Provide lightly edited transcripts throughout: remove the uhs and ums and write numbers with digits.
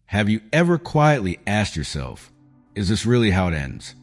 Have you ever quietly asked yourself, is this really how it ends?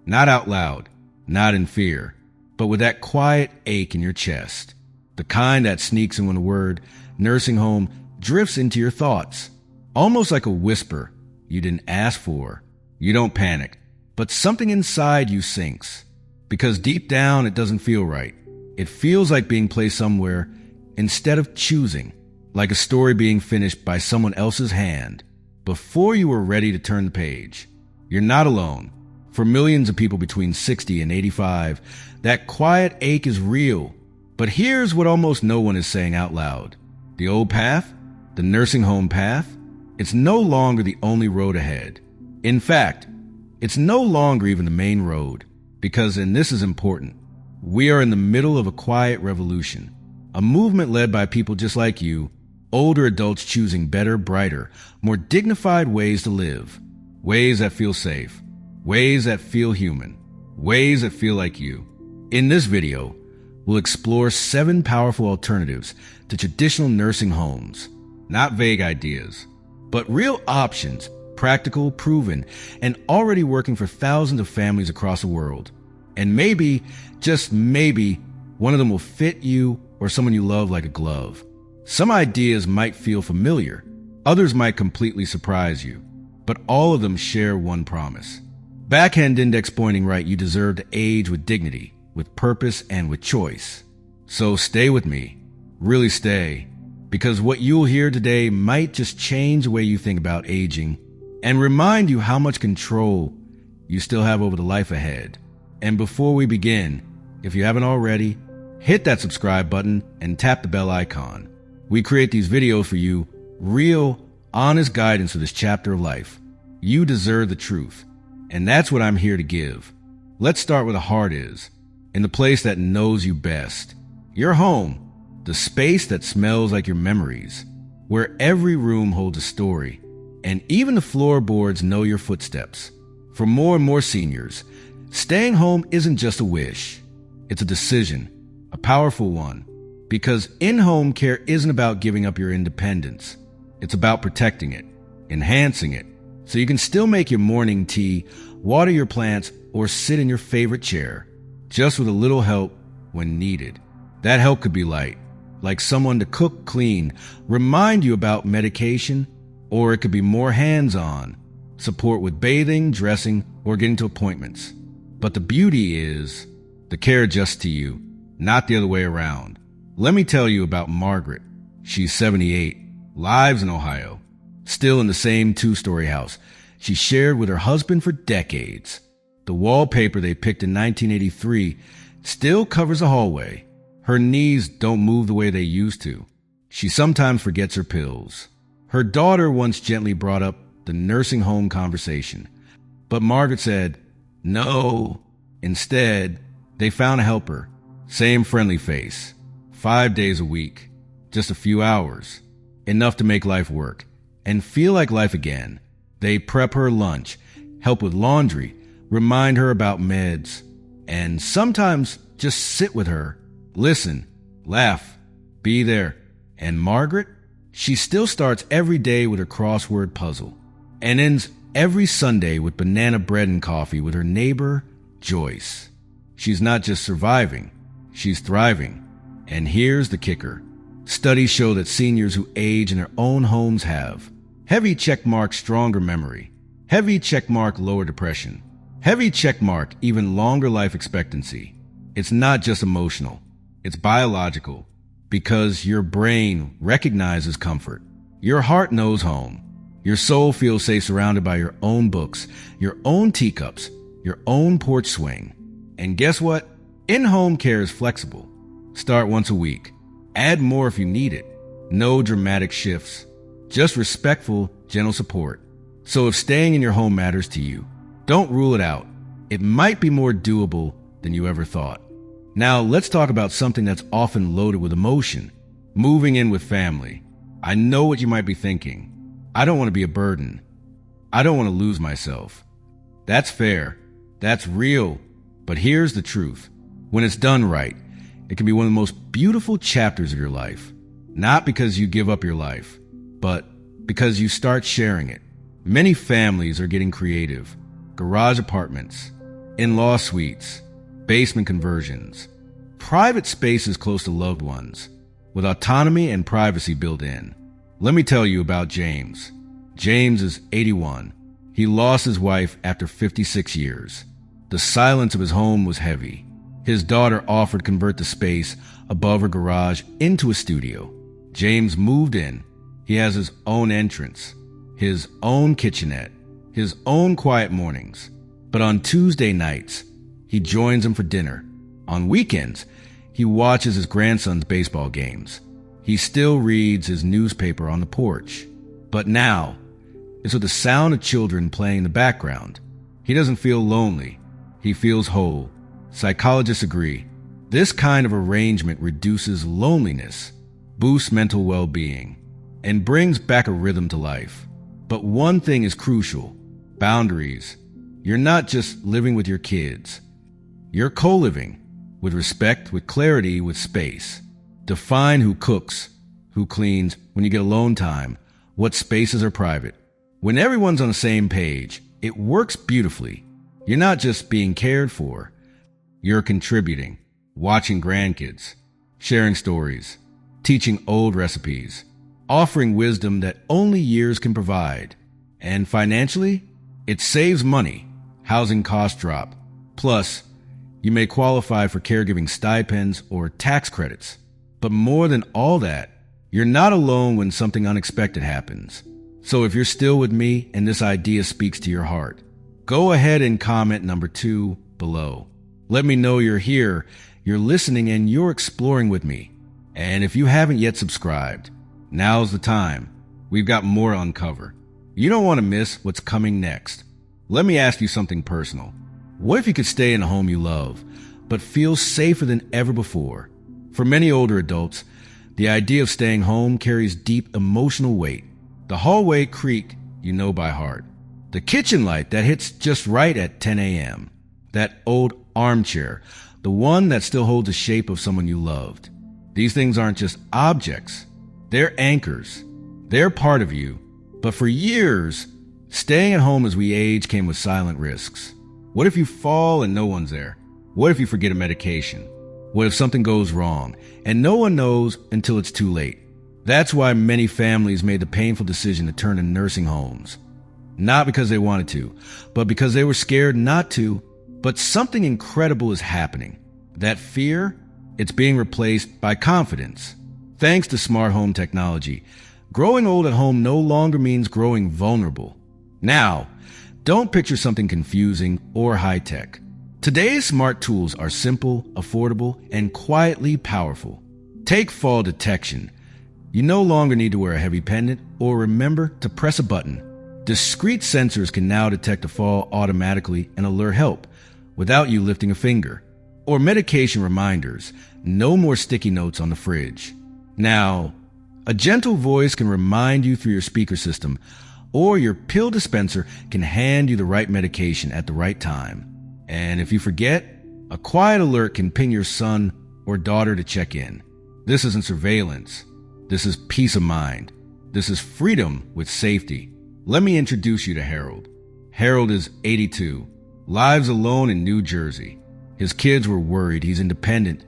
Not out loud, not in fear, but with that quiet ache in your chest. The kind that sneaks in when the word nursing home drifts into your thoughts. Almost like a whisper you didn't ask for. You don't panic, but something inside you sinks. Because deep down it doesn't feel right. It feels like being placed somewhere instead of choosing. Like a story being finished by someone else's hand before you were ready to turn the page. You're not alone. For millions of people between 60 and 85, that quiet ache is real. But here's what almost no one is saying out loud. The old path, the nursing home path, it's no longer the only road ahead. In fact, it's no longer even the main road. Because, and this is important, we are in the middle of a quiet revolution. A movement led by people just like you, older adults choosing better, brighter, more dignified ways to live. Ways that feel safe. Ways that feel human. Ways that feel like you. In this video, we'll explore 7 powerful alternatives to traditional nursing homes. Not vague ideas, but real options, practical, proven, and already working for thousands of families across the world. And maybe, just maybe, one of them will fit you or someone you love like a glove. Some ideas might feel familiar, others might completely surprise you, but all of them share one promise. Backhand index pointing right, you deserve to age with dignity, with purpose, and with choice. So stay with me, really stay, because what you'll hear today might just change the way you think about aging and remind you how much control you still have over the life ahead. And before we begin, if you haven't already, hit that subscribe button and tap the bell icon. We create these videos for you, real, honest guidance for this chapter of life. You deserve the truth, and that's what I'm here to give. Let's start where the heart is, in the place that knows you best. Your home, the space that smells like your memories, where every room holds a story, and even the floorboards know your footsteps. For more and more seniors, staying home isn't just a wish. It's a decision, a powerful one, because in-home care isn't about giving up your independence. It's about protecting it, enhancing it, so you can still make your morning tea, water your plants, or sit in your favorite chair, just with a little help when needed. That help could be light, like someone to cook, clean, remind you about medication, or it could be more hands-on, support with bathing, dressing, or getting to appointments. But the beauty is, the care adjusts to you, not the other way around. Let me tell you about Margaret. She's 78, lives in Ohio, still in the same 2-story house she shared with her husband for decades. The wallpaper they picked in 1983 still covers the hallway. Her knees don't move the way they used to. She sometimes forgets her pills. Her daughter once gently brought up the nursing home conversation, but Margaret said, no. Instead, they found a helper, same friendly face, 5 days a week, just a few hours, enough to make life work and feel like life again. They prep her lunch, help with laundry, remind her about meds, and sometimes just sit with her, listen, laugh, be there. And Margaret, she still starts every day with her crossword puzzle and ends every Sunday with banana bread and coffee with her neighbor, Joyce. She's not just surviving, she's thriving. And here's the kicker. Studies show that seniors who age in their own homes have heavy checkmark stronger memory, heavy checkmark lower depression, heavy checkmark even longer life expectancy. It's not just emotional, it's biological, because your brain recognizes comfort. Your heart knows home. Your soul feels safe surrounded by your own books, your own teacups, your own porch swing. And guess what? In-home care is flexible. Start once a week. Add more if you need it. No dramatic shifts. Just respectful, gentle support. So if staying in your home matters to you, don't rule it out. It might be more doable than you ever thought. Now let's talk about something that's often loaded with emotion. Moving in with family. I know what you might be thinking. I don't want to be a burden. I don't want to lose myself. That's fair. That's real. But here's the truth. When it's done right, it can be one of the most beautiful chapters of your life. Not because you give up your life, but because you start sharing it. Many families are getting creative. Garage apartments, in-law suites, basement conversions, private spaces close to loved ones, with autonomy and privacy built in. Let me tell you about James. James is 81. He lost his wife after 56 years. The silence of his home was heavy. His daughter offered to convert the space above her garage into a studio. James moved in. He has his own entrance, his own kitchenette, his own quiet mornings. But on Tuesday nights, he joins them for dinner. On weekends, he watches his grandson's baseball games. He still reads his newspaper on the porch. But now, it's with the sound of children playing in the background. He doesn't feel lonely. He feels whole. Psychologists agree. This kind of arrangement reduces loneliness, boosts mental well-being, and brings back a rhythm to life. But one thing is crucial: boundaries. You're not just living with your kids. You're co-living, with respect, with clarity, with space. Define who cooks, who cleans, when you get alone time, what spaces are private. When everyone's on the same page, it works beautifully. You're not just being cared for. You're contributing, watching grandkids, sharing stories, teaching old recipes, offering wisdom that only years can provide. And financially, it saves money. Housing costs drop. Plus, you may qualify for caregiving stipends or tax credits. But more than all that, you're not alone when something unexpected happens. So if you're still with me and this idea speaks to your heart, go ahead and comment number 2 below. Let me know you're here, you're listening, and you're exploring with me. And if you haven't yet subscribed, now's the time. We've got more to uncover. You don't want to miss what's coming next. Let me ask you something personal. What if you could stay in a home you love, but feel safer than ever before? For many older adults, the idea of staying home carries deep emotional weight. The hallway creak you know by heart. The kitchen light that hits just right at 10 a.m. That old armchair, the one that still holds the shape of someone you loved. These things aren't just objects. They're anchors. They're part of you. But for years, staying at home as we age came with silent risks. What if you fall and no one's there? What if you forget a medication? What if something goes wrong and no one knows until it's too late? That's why many families made the painful decision to turn to nursing homes. Not because they wanted to, but because they were scared not to. But something incredible is happening. That fear, it's being replaced by confidence. Thanks to smart home technology, growing old at home no longer means growing vulnerable. Now, don't picture something confusing or high-tech. Today's smart tools are simple, affordable, and quietly powerful. Take fall detection. You no longer need to wear a heavy pendant or remember to press a button. Discrete sensors can now detect a fall automatically and alert help without you lifting a finger. Or medication reminders. No more sticky notes on the fridge. Now, a gentle voice can remind you through your speaker system, or your pill dispenser can hand you the right medication at the right time. And if you forget, a quiet alert can ping your son or daughter to check in. This isn't surveillance. This is peace of mind. This is freedom with safety. Let me introduce you to Harold. Harold is 82, lives alone in New Jersey. His kids were worried he's independent,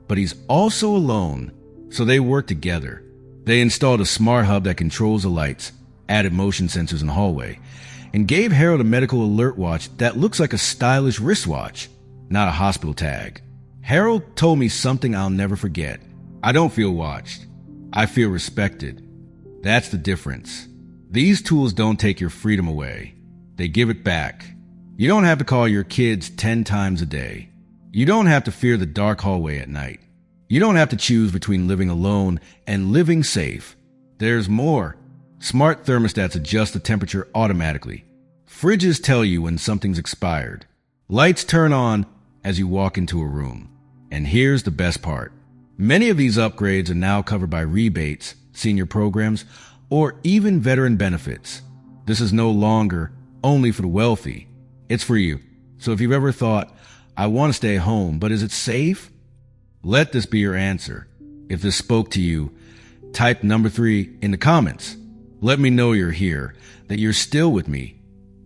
but he's also alone, so they work together. They installed a smart hub that controls the lights, added motion sensors in the hallway, and gave Harold a medical alert watch that looks like a stylish wristwatch, not a hospital tag. Harold told me something I'll never forget. I don't feel watched. I feel respected. That's the difference. These tools don't take your freedom away. They give it back. You don't have to call your kids 10 times a day. You don't have to fear the dark hallway at night. You don't have to choose between living alone and living safe. There's more. Smart thermostats adjust the temperature automatically. Fridges tell you when something's expired. Lights turn on as you walk into a room. And here's the best part. Many of these upgrades are now covered by rebates, senior programs, or even veteran benefits. This is no longer only for the wealthy. It's for you. So if you've ever thought, I want to stay home, but is it safe? Let this be your answer. If this spoke to you, type number 3 in the comments. Let me know you're here, that you're still with me,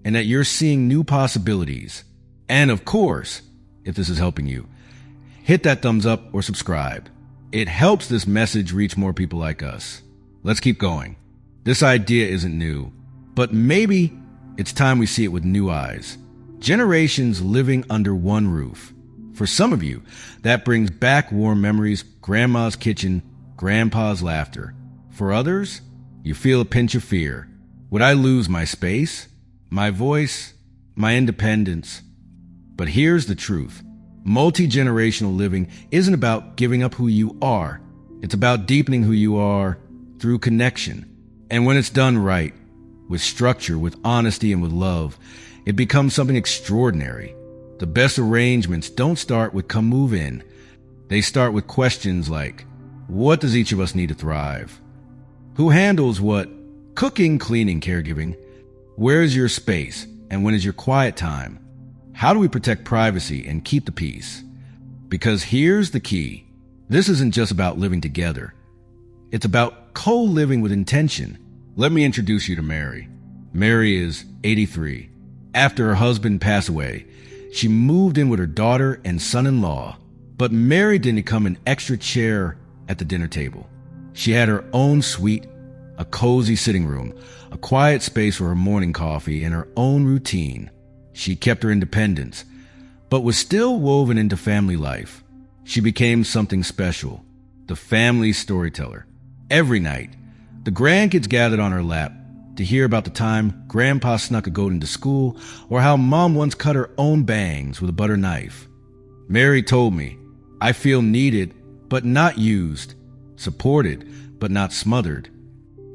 and that you're seeing new possibilities. And of course, if this is helping you, hit that thumbs up or subscribe. It helps this message reach more people like us. Let's keep going. This idea isn't new, but maybe it's time we see it with new eyes. Generations living under one roof. For some of you, that brings back warm memories, grandma's kitchen, grandpa's laughter. For others, you feel a pinch of fear. Would I lose my space, my voice, my independence? But here's the truth. Multi-generational living isn't about giving up who you are. It's about deepening who you are through connection. And when it's done right, with structure, with honesty, and with love, it becomes something extraordinary. The best arrangements don't start with "come move in." They start with questions like, what does each of us need to thrive? Who handles what? Cooking, cleaning, caregiving. Where is your space? And when is your quiet time? How do we protect privacy and keep the peace? Because here's the key. This isn't just about living together. It's about co-living with intention. Let me introduce you to Mary. Mary is 83. After her husband passed away, she moved in with her daughter and son-in-law. But Mary didn't come an extra chair at the dinner table. She had her own suite, a cozy sitting room, a quiet space for her morning coffee, and her own routine. She kept her independence, but was still woven into family life. She became something special, the family storyteller. Every night, the grandkids gathered on her lap to hear about the time Grandpa snuck a goat into school or how Mom once cut her own bangs with a butter knife. Mary told me, I feel needed, but not used, supported, but not smothered.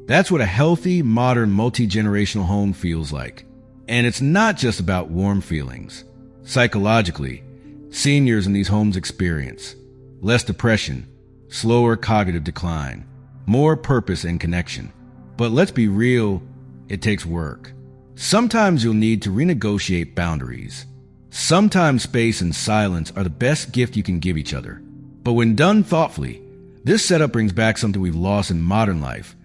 That's what a healthy, modern, multi-generational home feels like. And it's not just about warm feelings. Psychologically, seniors in these homes experience less depression, slower cognitive decline, more purpose and connection. But let's be real, it takes work. Sometimes you'll need to renegotiate boundaries. Sometimes space and silence are the best gift you can give each other. But when done thoughtfully, this setup brings back something we've lost in modern life.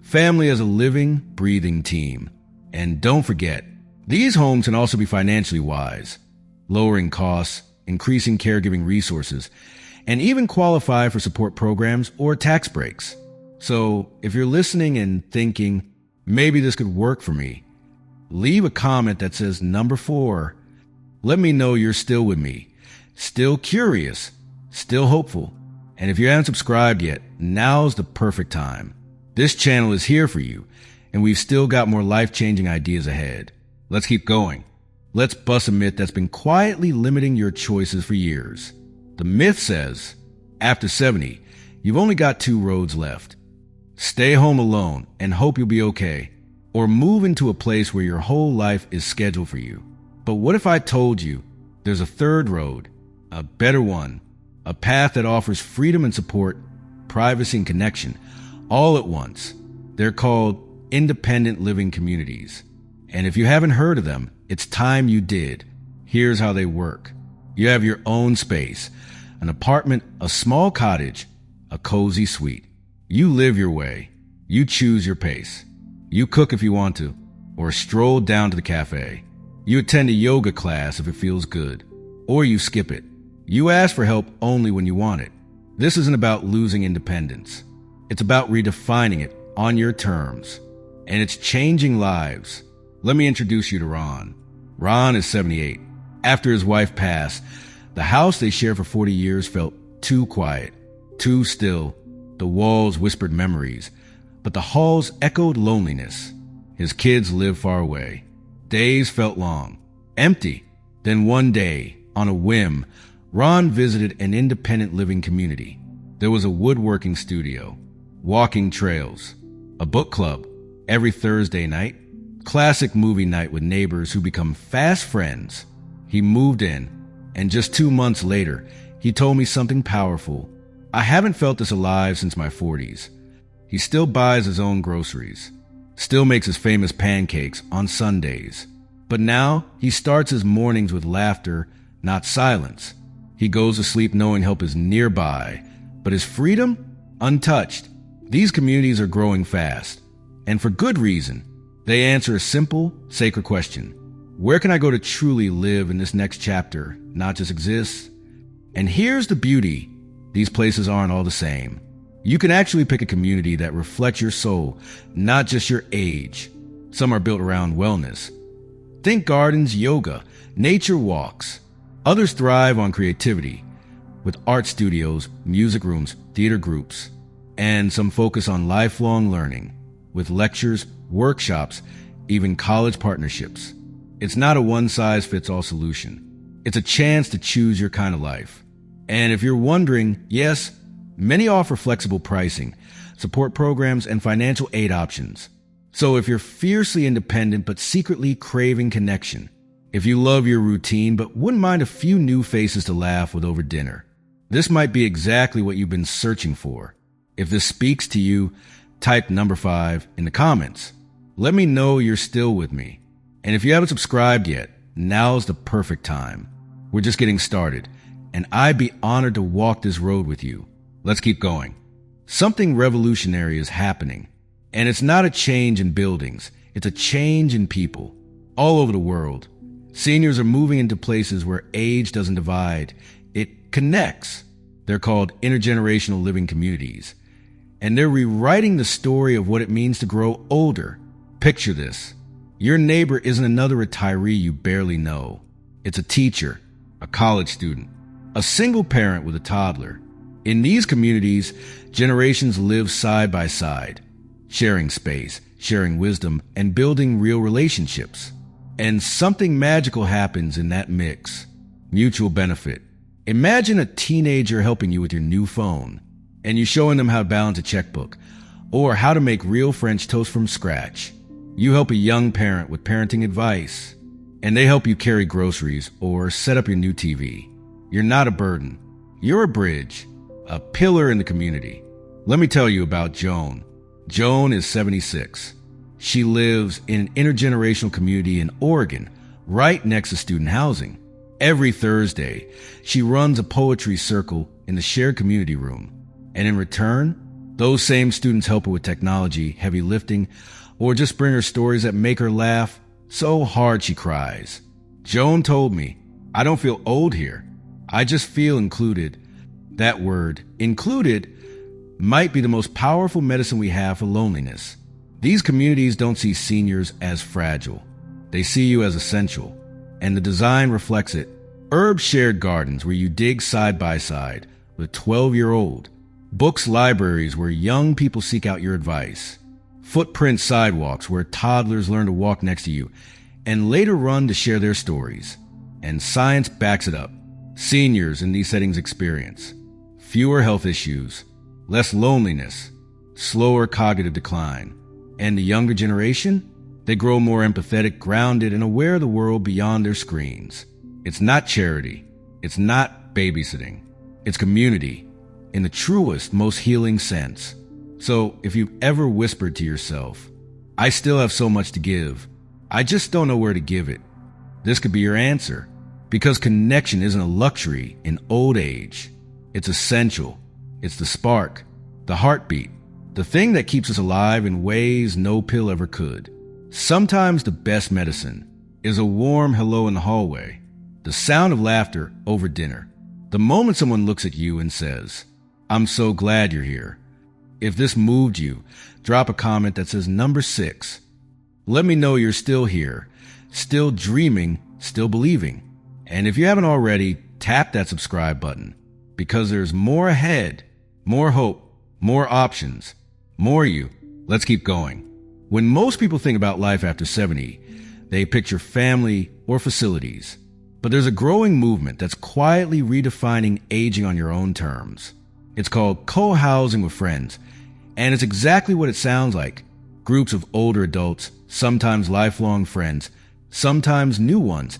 Family as a living, breathing team. And don't forget, these homes can also be financially wise, lowering costs, increasing caregiving resources, and even qualify for support programs or tax breaks. So if you're listening and thinking, maybe this could work for me, leave a comment that says number 4. Let me know you're still with me, still curious, still hopeful. And if you haven't subscribed yet, now's the perfect time. This channel is here for you, and we've still got more life-changing ideas ahead. Let's keep going. Let's bust a myth that's been quietly limiting your choices for years. The myth says, after 70, you've only got 2 roads left. Stay home alone and hope you'll be okay, or move into a place where your whole life is scheduled for you. But what if I told you there's a 3rd road, a better one, a path that offers freedom and support, privacy and connection, all at once? They're called independent living communities. And if you haven't heard of them, it's time you did. Here's how they work. You have your own space, an apartment, a small cottage, a cozy suite. You live your way. You choose your pace. You cook if you want to, or stroll down to the cafe. You attend a yoga class if it feels good, or you skip it. You ask for help only when you want it. This isn't about losing independence. It's about redefining it on your terms. And it's changing lives. Let me introduce you to Ron. Ron is 78. After his wife passed, the house they shared for 40 years felt too quiet, too still. The walls whispered memories, but the halls echoed loneliness. His kids lived far away. Days felt long, empty. Then one day, on a whim, Ron visited an independent living community. There was a woodworking studio, walking trails, a book club every Thursday night, classic movie night with neighbors who become fast friends. He moved in, and just 2 months later, he told me something powerful. I haven't felt this alive since my 40s. He still buys his own groceries, still makes his famous pancakes on Sundays. But now he starts his mornings with laughter, not silence. He goes to sleep knowing help is nearby, but his freedom? Untouched. These communities are growing fast. And for good reason. They answer a simple, sacred question. Where can I go to truly live in this next chapter, not just exist? And here's the beauty. These places aren't all the same. You can actually pick a community that reflects your soul, not just your age. Some are built around wellness. Think gardens, yoga, nature walks. Others thrive on creativity, with art studios, music rooms, theater groups. And some focus on lifelong learning, with lectures, workshops, even college partnerships. It's not a one-size-fits-all solution. It's a chance to choose your kind of life. And if you're wondering, yes, many offer flexible pricing, support programs, and financial aid options. So if you're fiercely independent but secretly craving connection, if you love your routine but wouldn't mind a few new faces to laugh with over dinner, this might be exactly what you've been searching for. If this speaks to you, type number 5 in the comments. Let me know you're still with me. And if you haven't subscribed yet, now's the perfect time. We're just getting started, and I'd be honored to walk this road with you. Let's keep going. Something revolutionary is happening, and it's not a change in buildings. It's a change in people. All over the world, seniors are moving into places where age doesn't divide. It connects. They're called intergenerational living communities. And they're rewriting the story of what it means to grow older. Picture this. Your neighbor isn't another retiree you barely know. It's a teacher, a college student, a single parent with a toddler. In these communities, generations live side by side, sharing space, sharing wisdom, and building real relationships. And something magical happens in that mix. Mutual benefit. Imagine a teenager helping you with your new phone, and you showing them how to balance a checkbook, or how to make real French toast from scratch. You help a young parent with parenting advice, and they help you carry groceries or set up your new TV. You're not a burden. You're a bridge, a pillar in the community. Let me tell you about Joan. Joan is 76. She lives in an intergenerational community in Oregon, right next to student housing. Every Thursday, she runs a poetry circle in the shared community room. And in return, those same students help her with technology, heavy lifting, or just bring her stories that make her laugh so hard she cries. Joan told me, I don't feel old here. I just feel included. That word, included, might be the most powerful medicine we have for loneliness. These communities don't see seniors as fragile. They see you as essential. And the design reflects it. Herb shared gardens where you dig side by side with a 12-year-old. Books libraries where young people seek out your advice. Footprint sidewalks where toddlers learn to walk next to you and later run to share their stories. And science backs it up. Seniors in these settings experience fewer health issues, less loneliness, slower cognitive decline. And the younger generation? They grow more empathetic, grounded, and aware of the world beyond their screens. It's not charity. It's not babysitting. It's community in the truest, most healing sense. So if you've ever whispered to yourself, I still have so much to give, I just don't know where to give it, this could be your answer. Because connection isn't a luxury in old age. It's essential. It's the spark, the heartbeat, the thing that keeps us alive in ways no pill ever could. Sometimes the best medicine is a warm hello in the hallway, the sound of laughter over dinner, the moment someone looks at you and says, I'm so glad you're here. If this moved you, drop a comment that says number 6. Let me know you're still here, still dreaming, still believing. And if you haven't already, tap that subscribe button, because there's more ahead, more hope, more options, more you. Let's keep going. When most people think about life after 70, they picture family or facilities. But there's a growing movement that's quietly redefining aging on your own terms. It's called co-housing with friends, and it's exactly what it sounds like. Groups of older adults, sometimes lifelong friends, sometimes new ones,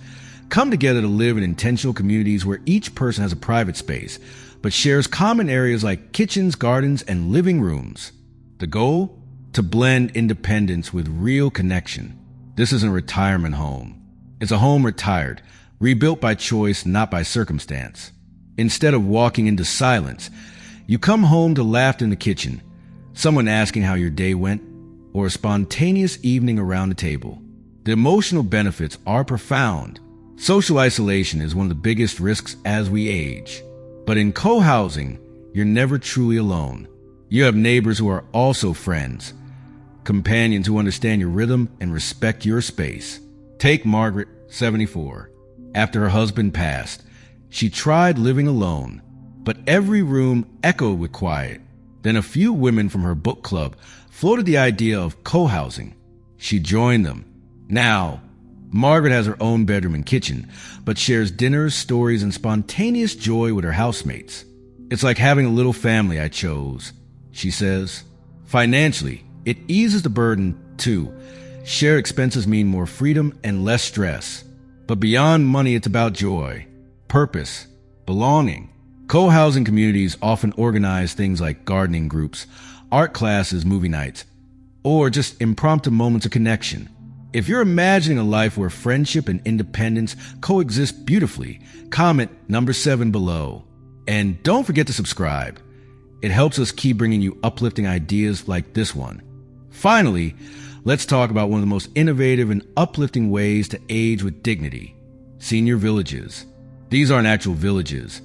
come together to live in intentional communities where each person has a private space, but shares common areas like kitchens, gardens, and living rooms. The goal? To blend independence with real connection. This isn't a retirement home. It's a home retired, rebuilt by choice, not by circumstance. Instead of walking into silence, you come home to laughter in the kitchen, someone asking how your day went, or a spontaneous evening around the table. The emotional benefits are profound. Social isolation is one of the biggest risks as we age. But in co-housing, you're never truly alone. You have neighbors who are also friends, companions who understand your rhythm and respect your space. Take Margaret, 74. After her husband passed, she tried living alone, but every room echoed with quiet. Then a few women from her book club floated the idea of co-housing. She joined them. Now, Margaret has her own bedroom and kitchen, but shares dinners, stories, and spontaneous joy with her housemates. It's like having a little family I chose, she says. Financially, it eases the burden, too. Shared expenses mean more freedom and less stress. But beyond money, it's about joy, purpose, belonging. Co-housing communities often organize things like gardening groups, art classes, movie nights, or just impromptu moments of connection. If you're imagining a life where friendship and independence coexist beautifully, comment number 7 below. And don't forget to subscribe. It helps us keep bringing you uplifting ideas like this one. Finally, let's talk about one of the most innovative and uplifting ways to age with dignity: senior villages. These aren't actual villages,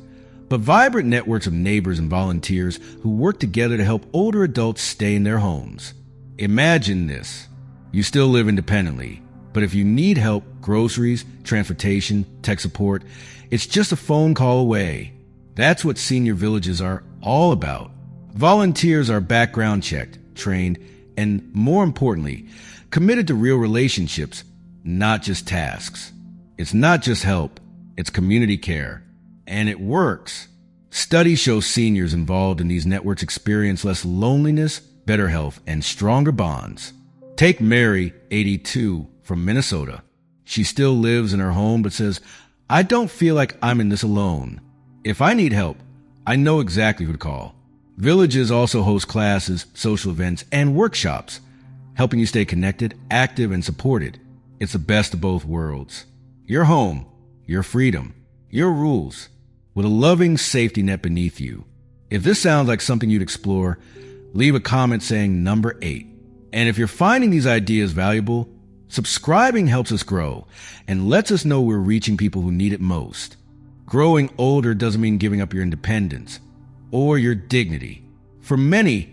but vibrant networks of neighbors and volunteers who work together to help older adults stay in their homes. Imagine this. You still live independently, but if you need help, groceries, transportation, tech support, it's just a phone call away. That's what senior villages are all about. Volunteers are background checked, trained, and more importantly, committed to real relationships, not just tasks. It's not just help, it's community care. And it works. Studies show seniors involved in these networks experience less loneliness, better health, and stronger bonds. Take Mary, 82, from Minnesota. She still lives in her home but says, "I don't feel like I'm in this alone. If I need help, I know exactly who to call." Villages also host classes, social events, and workshops, helping you stay connected, active, and supported. It's the best of both worlds. Your home, your freedom, your rules, with a loving safety net beneath you. If this sounds like something you'd explore, leave a comment saying number 8. And if you're finding these ideas valuable, subscribing helps us grow and lets us know we're reaching people who need it most. Growing older doesn't mean giving up your independence or your dignity. For many,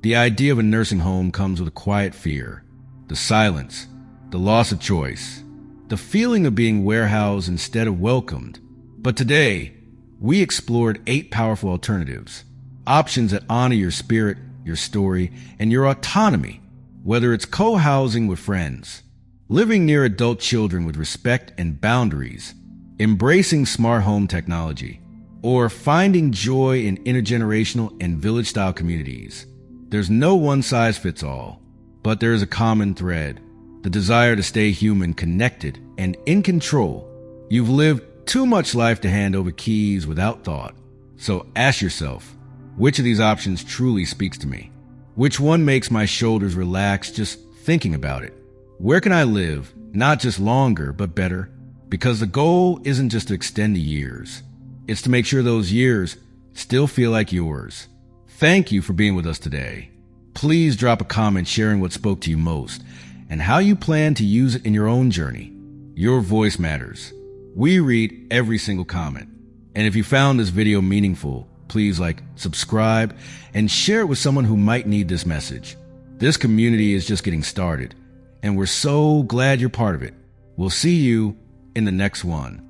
the idea of a nursing home comes with a quiet fear: the silence, the loss of choice, the feeling of being warehoused instead of welcomed. But today, we explored 8 powerful alternatives, options that honor your spirit, your story, and your autonomy. Whether it's co-housing with friends, living near adult children with respect and boundaries, embracing smart home technology, or finding joy in intergenerational and village-style communities, there's no one-size-fits-all. But there is a common thread: the desire to stay human, connected, and in control. You've lived too much life to hand over keys without thought. So ask yourself, which of these options truly speaks to me? Which one makes my shoulders relax just thinking about it? Where can I live, not just longer, but better? Because the goal isn't just to extend the years. It's to make sure those years still feel like yours. Thank you for being with us today. Please drop a comment sharing what spoke to you most and how you plan to use it in your own journey. Your voice matters. We read every single comment. And if you found this video meaningful, please subscribe, and share it with someone who might need this message. This community is just getting started, and we're so glad you're part of it. We'll see you in the next one.